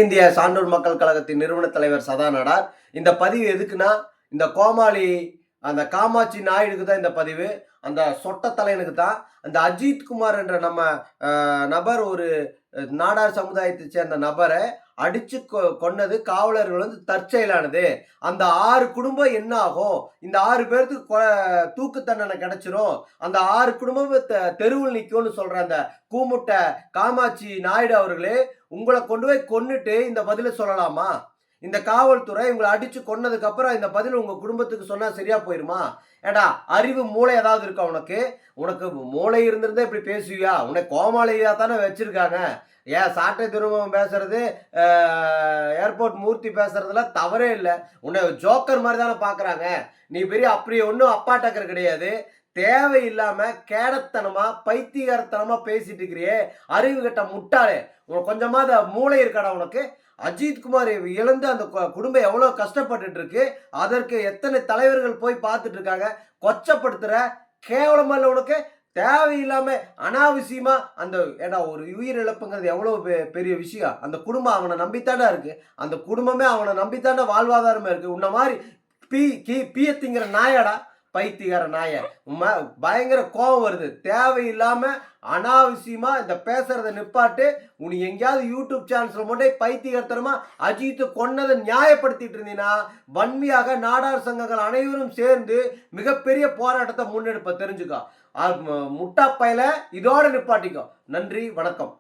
இந்திய சான்றோர் மக்கள் கழகத்தின் நிறுவன தலைவர் சதா நாடார். இந்த பதிவு எதுக்குன்னா, இந்த கோமாளி அந்த காமாட்சி நாயுடுக்கு தான் இந்த பதிவு. அந்த சொட்ட தலைவனுக்கு தான். அந்த அஜித் குமார் என்ற நம்ம நபர் ஒரு நாடார் சமுதாயத்தை சேர்ந்த நபரை அடிச்சு கொன்னது காவலர்கள் தற்செயலானது. அந்த 6 குடும்பம் என்ன ஆகும்? இந்த 6 பேருக்கு தூக்கு தண்டனை கிடைச்சிரும். அந்த 6 குடும்பம் தெருவில் நிக்கும்னு சொல்ற அந்த கூமுட்ட காமாட்சி நாயுடு அவர்களே, உங்களை கொண்டு போய் கொன்னுட்டு இந்த பதில சொல்லலாமா? இந்த காவல்துறை உங்களை அடிச்சு கொன்னதுக்கு அப்புறம் இந்த பதில் உங்க குடும்பத்துக்கு சொன்னா சரியா போயிருமா? ஏடா அறிவு மூளை ஏதாவது இருக்கா உனக்கு? உனக்கு மூளை இருந்திருந்தா இப்படி பேசுவியா? உன்னை கோமாளியா தானே வச்சிருக்காங்க. ஏன் சாட்டை துருவம் பேசுறது, ஏர்போர்ட் மூர்த்தி பேசுறதுல தவறே இல்லை. உன்னை ஜோக்கர் மாதிரி தானே பாக்குறாங்க. நீ பெரிய அப்படி ஒன்றும் அப்பா டக்கர் கிடையாது. தேவையில்லாம கேடத்தனமா பைத்தியகாரத்தனமா பேசிட்டு இருக்கிறியே, அறிவு கட்ட முட்டாளே. உனக்கு கொஞ்சமாவது மூளை இருக்காடா உனக்கு? அஜித் குமார் இழந்து அந்த குடும்பம் எவ்வளவு கஷ்டப்பட்டு இருக்கு. அதற்கு எத்தனை தலைவர்கள் போய் பார்த்துட்டு இருக்காங்க. கொச்சப்படுத்துற கேவலமா இல்லை உனக்கு? தேவையில்லாம அனாவசியமா அந்த ஏன்னா ஒரு உயிர் இழப்புங்கிறது எவ்வளவு பெரிய விஷயம். அந்த குடும்பம் அவனை நம்பித்தானே இருக்கு. அந்த குடும்பமே அவனை நம்பித்தானே வாழ்வாதாரமே இருக்கு. உன்ன மாதிரி பீயத்திங்கிற நாயாடா, பைத்தியக்கார நாய. பயங்கர கோபம் வருது. தேவையில்லாம அனாவசியமா இந்த பேசுறத நிப்பாட்டு. உனி எங்கேயாவது யூடியூப் சேனல்ஸ்ல மட்டும் பைத்தியகாரத்தனமா அஜித் கொன்னதை நியாயப்படுத்திட்டு இருந்தீங்கன்னா, வன்மையாக நாடார் சங்கங்கள் அனைவரும் சேர்ந்து மிகப்பெரிய போராட்டத்தை முன்னெடுப்ப தெரிஞ்சுக்கோ. முட்டா பயல இதோட நிப்பாட்டிக்கோ. நன்றி, வணக்கம்.